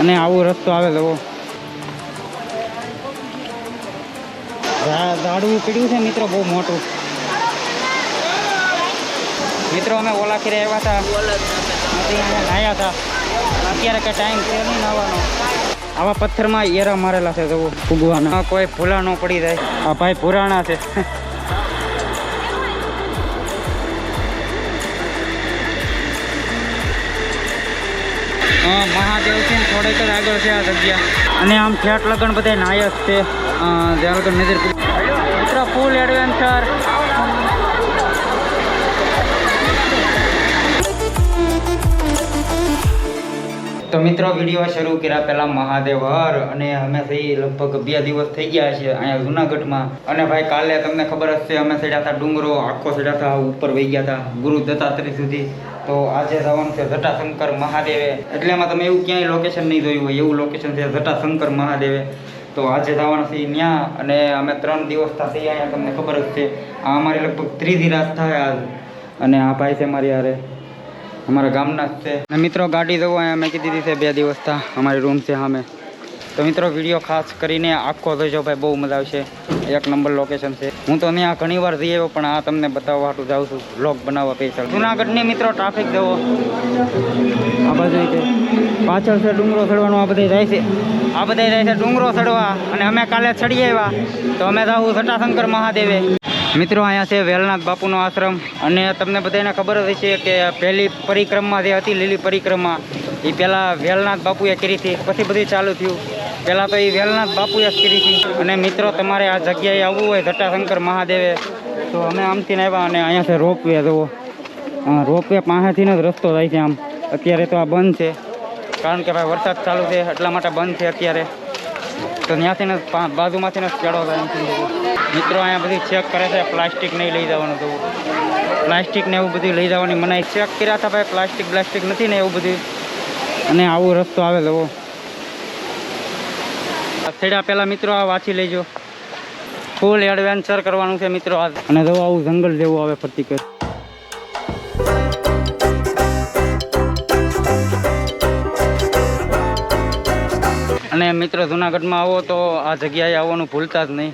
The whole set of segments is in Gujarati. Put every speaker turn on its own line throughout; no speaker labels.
અને આવો રસ્તો આવે જવો ઝાડવું પીડ્યું છે મિત્રો બહુ મોટું. મિત્રો અમે ઓલા ખીરે આવ્યા હતા, અહીંયા નાહ્યા હતા. અત્યારે કઈ ટાઈમ છે નહીં નાહવાનો. આવા પથ્થરમાં એરા મારેલા છે જવું ફૂગવાના, કોઈ ભૂલા ન પડી જાય. આ ભાઈ પુરાણા છે. મહાદેવ છે થોડીક જ આગળ છે આ જગ્યા. અને આમ ઠેઠ લગન બધા નાય જ છે જ્યાં લગન નજર મિત્રો ફૂલ એડવેન્ચર. તો મિત્રો વિડીયો શરૂ કર્યા પહેલાં મહાદેવ હર, અને અમે થઈ લગભગ 2 દિવસ થઈ ગયા છે અહીંયા જુનાગઢમાં. અને ભાઈ કાલે તમને ખબર જ છે અમે ચડ્યા હતા ડુંગરો, આખો ચડ્યા હતા ઉપર વહી ગયા હતા ગુરુ દત્તાત્રેય સુધી. તો આજે જવાનું છે જટાશંકર મહાદેવે. એટલે એમાં તમે એવું ક્યાંય લોકેશન નહીં જોયું હોય એવું લોકેશન છે જટાશંકર મહાદેવે. તો આજે જવાનું છે ત્યાં. અને અમે 3 દિવસ થઈ અહીંયા તમને ખબર જ છે. આ અમારી લગભગ 3જી રાત થાય આજ. અને આ ભાઈ છે મારી હારે, અમારા ગામના જ છે. અને મિત્રો ગાડી જવું અહીંયા મેં કીધી છે 2 દિવસ થા અમારી રૂમ છે સામે. તો મિત્રો વિડીયો ખાસ કરીને આખો જોજો ભાઈ, બહુ મજા આવશે. 1 નંબર લોકેશન છે. હું તો ત્યાં ઘણી વાર જઈ આવ્યો પણ આ તમને બતાવવા હાટું જાઉં છું, વ્લોગ બનાવવા સ્પેશિયલ. જુનાગઢની મિત્રો ટ્રાફિક જવો આ બાજુ છે, પાછળ છે ડુંગરો ચડવાનો. આ બધા જાય છે, આ બધા જાય છે ડુંગરો ચડવા. અને અમે કાલે ચડી આવ્યા તો અમે જાઉં જટાશંકર મહાદેવે. મિત્રો અહીંયા છે વેલનાથ બાપુનો આશ્રમ. અને તમને બધાને ખબર જ હશે કે પહેલી પરિક્રમા જે હતી લીલી પરિક્રમા એ પહેલાં વેલનાથ બાપુએ કરી હતી, પછી બધું ચાલુ થયું. પહેલાં તો એ વેલનાથ બાપુએ જ કરી હતી. અને મિત્રો તમારે આ જગ્યાએ આવવું હોય જટાશંકર મહાદેવે તો અમે આમથી આવ્યા. અને અહીંયા છે રોપવે જુઓ, રોપવે પાસેથી જ રસ્તો જાય છે આમ. અત્યારે તો આ બંધ છે કારણ કે ભાઈ વરસાદ ચાલુ છે એટલા માટે બંધ છે અત્યારે. તો ત્યાંથી ને બાજુમાંથી જ ચડો થાય. મિત્રો અહીંયા બધી ચેક કરે છે, પ્લાસ્ટિક નહીં લઈ જવાનું. તો પ્લાસ્ટિક ને એવું બધું લઈ જવાની મનાઈ. ચેક કર્યા હતા ભાઈ, પ્લાસ્ટિક નથી ને એવું બધું. અને આવો રસ્તો આવે જવો છેડા. પહેલાં મિત્રો આ વાંચી લેજો, ફૂલ એડવેન્ચર કરવાનું છે મિત્રો આજ. અને જવો આવું જંગલ જેવું આવે ફરતી કર. અને મિત્રો જુનાગઢમાં આવો તો આ જગ્યાએ આવવાનું ભૂલતા જ નહીં,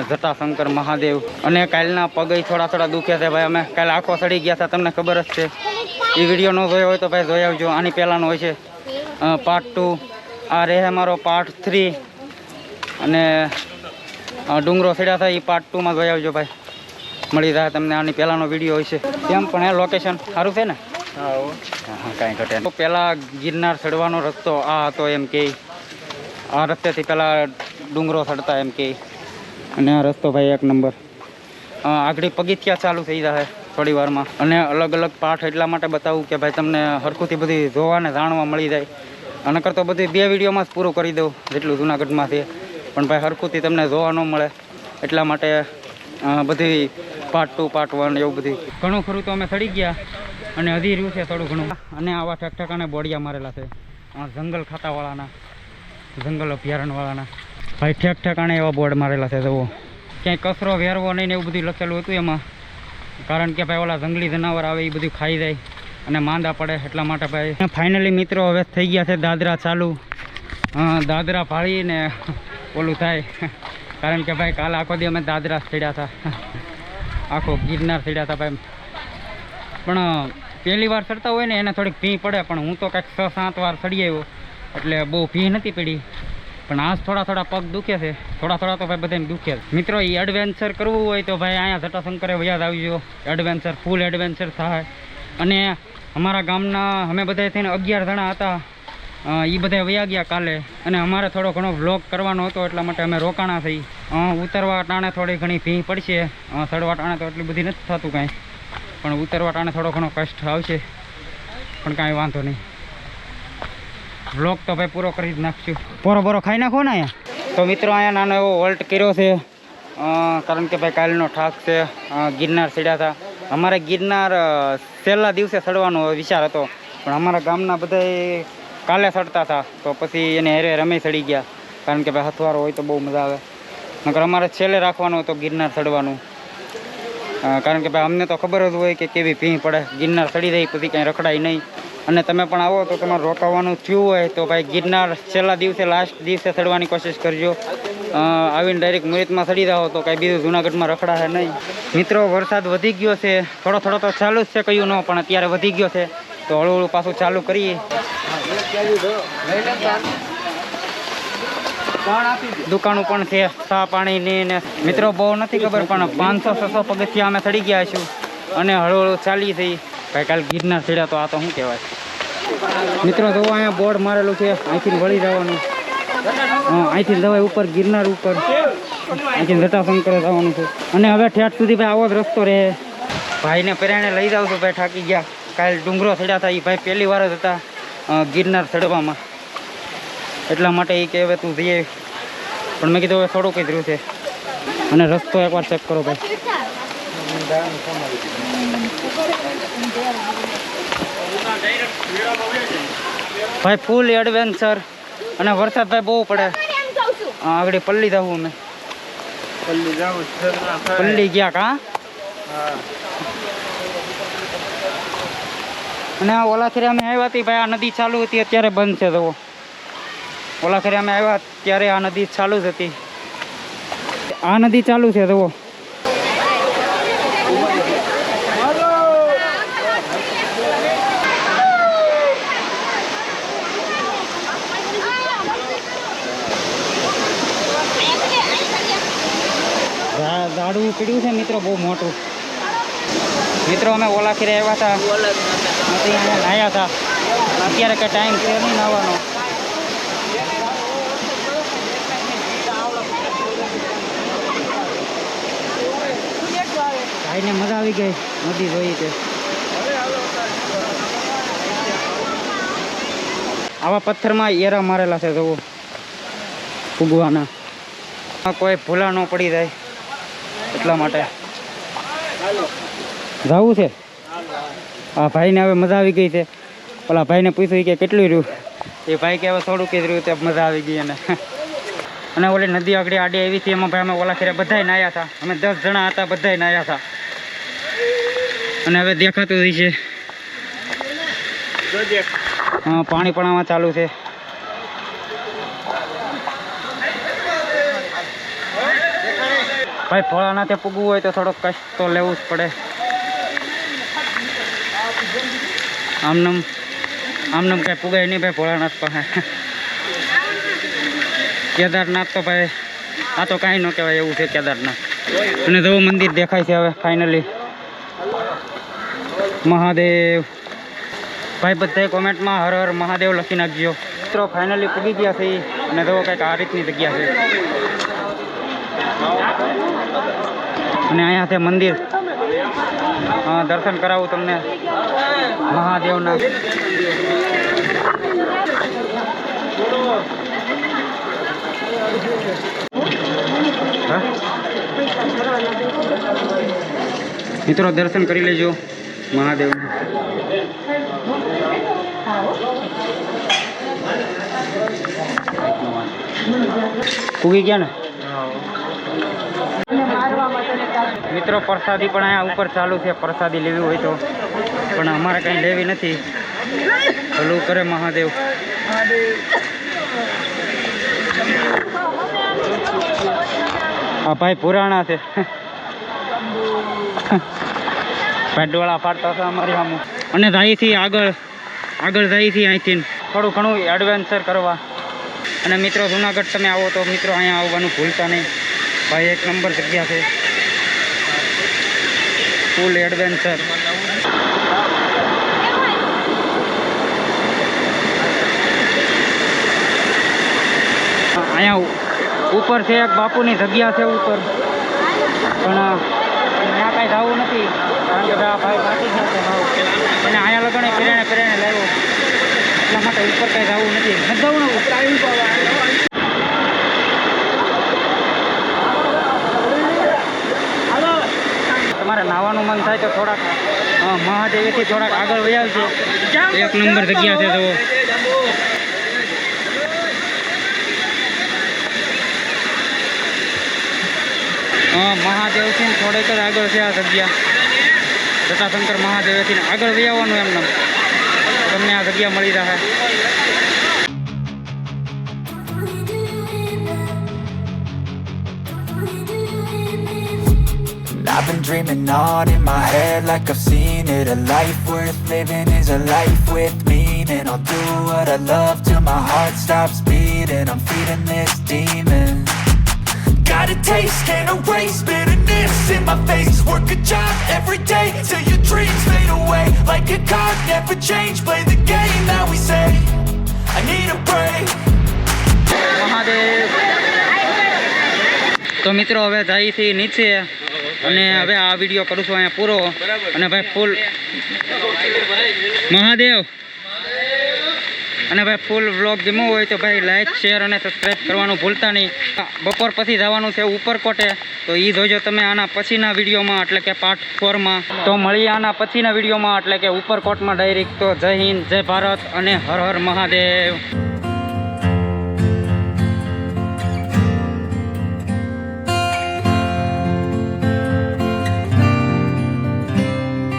જટાશંકર મહાદેવ. અને કાલના પગે થોડા દુખ્યા છે ભાઈ. અમે કાલે આખો સડી ગયા હતા તમને ખબર જ છે. એ વિડીયો ન જોયો હોય તો ભાઈ જોઈ આવજો. આની પહેલાંનો હોય છે પાર્ટ 2, આ રહે મારો પાર્ટ 3. અને ડુંગરો ચડ્યા હતા એ પાર્ટ 2માં જોઈ આવજો ભાઈ, મળી જાય તમને. આની પહેલાંનો વિડીયો હોય છે. તેમ પણ એ લોકેશન સારું છે ને? હા કાંઈ ઘટે. તો પહેલાં ગિરનાર ચડવાનો રસ્તો આ હતો એમ કે, આ રસ્તેથી પહેલાં ડુંગરો ચડતા એમ કે. અને આ રસ્તો ભાઈ 1 નંબર. આગળ પગથિયા ચાલુ થઈ જાય થોડી વારમાં. અને અલગ અલગ પાઠ એટલા માટે બતાવું કે ભાઈ તમને હરખુંથી બધી જોવાને જાણવા મળી જાય. અને કરતો બધી 2 વિડીયોમાં જ પૂરું કરી દઉં જેટલું જુનાગઢમાં છે. પણ ભાઈ હરખુંથી તમને જોવા ન મળે એટલા માટે બધી પાર્ટ 2 પાર્ટ 1 એવું બધું ઘણું ખરું તો અમે ચડી ગયા. અને હજી રહ્યું છે થોડું ઘણું. અને આવા ઠેકઠેકાને બોડિયા મારેલા છે જંગલ ખાતાવાળાના, જંગલ અભયારણ્યવાળાના. ભાઈ ઠેકઠેકાણે એવા બોર્ડ મારેલા છે જુઓ. ક્યાંય કચરો વેરવો નહીં ને એવું બધું લખેલું હતું એમાં. કારણ કે ભાઈ ઓલા જંગલી જનાવર આવે એ બધું ખાઈ જાય અને માંદા પડે એટલા માટે ભાઈ. ફાઇનલી મિત્રો હવે થઈ ગયા છે દાદરા ચાલુ. દાદરા ભાળીને ઓલું થાય. કારણ કે ભાઈ કાલે આખો દી અમે દાદરા ચડ્યા હતા, આખો ગિરનાર ચડ્યા હતા ભાઈ. પણ પહેલી વાર ચડતા હોય ને એને થોડીક ભી પડે. પણ હું તો કંઈક 6-7 વાર ચડી આવ્યો એટલે બહુ ભી નથી પડી. પણ આજ થોડા પગ દુખે છે, થોડા તો ભાઈ બધાને દુખે છે. મિત્રો એ એડવેન્ચર કરવું હોય તો ભાઈ અહીંયા જટાશંકરે વયાદ આવજો. એડવેન્ચર ફૂલ એડવેન્ચર થાય. અને અમારા ગામના અમે બધા થઈને 11 જણા હતા, એ બધા વયા ગયા કાલે. અને અમારે થોડો ઘણો વ્લોગ કરવાનો હતો એટલા માટે અમે રોકાણા થઈ. ઉતરવા ટાણે થોડી ઘણી ભી પડશે, ચડવા ટાણે તો એટલી બધી નથી થતું કાંઈ. પણ ઉતરવા ટાણે થોડો ઘણો કષ્ટ આવશે પણ કાંઈ વાંધો નહીં. વ્લોગ તો ભાઈ પૂરો કરી જ નાખશું. બોરો ખાઈ નાખો ને અહીંયા. તો મિત્રો અહીંયા નાનો એવો હોલ્ટ કર્યો છે કારણ કે ભાઈ કાલનો ઠાક છે. ગિરનાર ચડ્યા હતા. અમારે ગિરનાર છેલ્લા દિવસે ચડવાનો વિચાર હતો પણ અમારા ગામના બધા કાલે ચડતા હતા તો પછી એને હેરે રમે ચડી ગયા. કારણ કે ભાઈ હથવારો હોય તો બહુ મજા આવે. નકર અમારે છેલ્લે રાખવાનું હતું ગિરનાર ચડવાનું. કારણ કે ભાઈ અમને તો ખબર જ હોય કે કેવી ભીં પડે. ગિરનાર ચડી રહી પછી કાંઈ રખડાય નહીં. અને તમે પણ આવો તો તમારે રોકાવાનું થયું હોય તો ભાઈ ગિરનાર છેલ્લા દિવસે લાસ્ટ દિવસે ચડવાની કોશિશ કરજો. આવીને ડાયરેક્ટ મુહૂર્તમાં ચડી જાઓ તો કાંઈ બીજું જુનાગઢમાં રખડાશે નહીં. મિત્રો વરસાદ વધી ગયો છે, થોડો થોડો તો ચાલુ જ છે, કયું ન પણ અત્યારે વધી ગયો છે તો હળવું હળવું પાછું ચાલુ કરીએ. દુકાનો પણ છે ચા પાણીની ને મિત્રો બહુ નથી ખબર પણ 500-600 પગથિયા અમે ચડી ગયા છું અને હળવું ચાલી થઈ. ભાઈ કાલ ગિરનાર ચડ્યા તો આ તો શું કહેવાય. મિત્રો જોવો અહીંયા બોર્ડ મારેલું છે, અહીંથી વળી જવાનું. અહીંથી જવાય ઉપર ગિરનાર ઉપર, અહીંથી જટાશંકર જવાનું છે. અને હવે ઠેઠ સુધી ભાઈ આવો જ રસ્તો રહે. ભાઈને પેરાણે લઈ જાઉં છું, ભાઈ થાકી ગયા. કાલ ડુંગરો ચડ્યા હતા, એ ભાઈ પહેલી વાર જ હતા ગિરનાર ચડવામાં, એટલા માટે એ કે હવે તું જઈએ. પણ મેં કીધું હવે થોડું કંઈ જરૂર છે. અને રસ્તો એકવાર ચેક કરો ભાઈ. ભાઈ ફૂલ એડવેન્ચર અને વરસાદ ભાઈ બહુ પડે. આગળ પલ્લી જવું અમે પલ્લી ગયા કા. અને આ ઓલા ખેરે અમે આવ્યા હતી ભાઈ, આ નદી ચાલુ હતી, અત્યારે બંધ છે. જુઓ ઓલા ખેરે અમે આવ્યા ત્યારે આ નદી ચાલુ જ હતી, આ નદી ચાલુ છે. જુઓ ઝાડવું પીડ્યું છે મિત્રો બહુ મોટું. મિત્રો અમે ઓલા ખેરે આવ્યા હતા, અહીંયા નાહ્યા હતા. અત્યારે કંઈ ટાઈમ છે નહીં નાહવાનો. ભાઈને મજા આવી ગઈ નદી જોઈ છે. આવા પથ્થરમાં એરા મારેલા છે જુઓ ફૂગવાના, કોઈ ભૂલા ન પડી જાય એટલા માટે જવું છે. આ ભાઈને હવે મજા આવી ગઈ છે. ઓલા ભાઈને પૂછ્યું કે કેટલું રહ્યું, એ ભાઈ કે હવે થોડુંક જ રહ્યું, ત્યાં મજા આવી ગઈ એને. અને ઓલી નદી આગળ આડી આવી હતી, એમાં ભાઈ અમે ઓલા ખેરે બધાય નાહ્યા હતા. અમે 10 જણા હતા, બધાય નાહ્યા હતા. અને હવે દેખાતું હોય છે પાણી પણ આમાં ચાલુ છે. ભાઈ ભોળાનાથે પૂગવું હોય તો થોડોક કષ્ટ તો લેવું જ પડે. આમનામ કાંઈ પૂગાય નહીં ભાઈ ભોળાનાથ પાસે. કેદારનાથ તો ભાઈ આ તો કાંઈ ન કહેવાય એવું છે કેદારનાથ. અને જો મંદિર દેખાય છે હવે ફાઇનલી. મહાદેવ ભાઈ બધાય કોમેન્ટમાં હર હર મહાદેવ લખી નાખજો. મિત્રો ફાઇનલી પૂગી ગયા છે અને જો કંઈક આ રીતની જગ્યા છે. અને અહીંયા છે મંદિર, દર્શન કરાવું તમને મહાદેવના. મિત્રો દર્શન કરી લેજો મહાદેવના. પૂગી ગયા ને મિત્રો. પ્રસાદી પણ અહીંયા ઉપર ચાલુ છે, પ્રસાદી લેવી હોય તો, પણ અમારે કંઈ લેવી નથી. ભલું કરે મહાદેવ. આ ભાઈ પુરાણા છે, ભાઈ ડોળા પાડતા હતા અમારી સામે. અને જઈથી આગળ જઈએ છીએ અહીંથી થોડું ઘણું એડવેન્ચર કરવા. અને મિત્રો જુનાગઢ તમે આવો તો મિત્રો અહીંયા આવવાનું ભૂલતા નહીં ભાઈ, એક નંબર જગ્યા છે, ફૂલ એડવેન્ચર. અહીંયા ઉપર છે એક બાપુની જગ્યા છે ઉપર, પણ અહીંયા કાંઈ જવું નથી કારણ કે ભાઈ બાકી જ નથી. અને અહીંયા લોકોને પેરેણે લાવ્યો એટલા માટે ઉપર કાંઈ જવું નથી. જવું ને તમારે નાહવાનું મન થાય તો થોડાક મહાદેવીથી થોડાક આગળ વયા છે, એક નંબર જગ્યા છે. તો મહાદેવથી થોડેક જ આગળ છે આ જગ્યા. જટાશંકર મહાદેવથી આગળ વયાવાનું એમને તમને આ જગ્યા મળી જશે.
I've been dreaming on in my head like I've seen it. A life worth living is a life with meaning. I'll do what I love till my heart stops beating. I'm feeding this demon. Got a taste, can't erase bitterness in my face. Work a job every day till your dreams fade away. Like a card, never change. Play the game that we say. I need a break.
Mahadev. તો મિત્રો હવે જાય છે નીચે અને હવે આ વિડીયો કરું છું અહીંયા પૂરો. અને ભાઈ ફૂલ મહાદેવ. અને ભાઈ ફૂલ વ્લોગ ગમ્યો હોય તો ભાઈ લાઈક શેર અને સબસ્ક્રાઈબ કરવાનું ભૂલતા નહીં. બપોર પછી જવાનું છે ઉપરકોટે, તો એ જોજો તમે આના પછીના વિડીયોમાં, એટલે કે પાર્ટ 4માં. તો મળીએ આના પછીના વિડીયોમાં, એટલે કે ઉપરકોટમાં ડાયરેક્ટ. તો જય હિન્દ, જય ભારત અને હર હર મહાદેવ.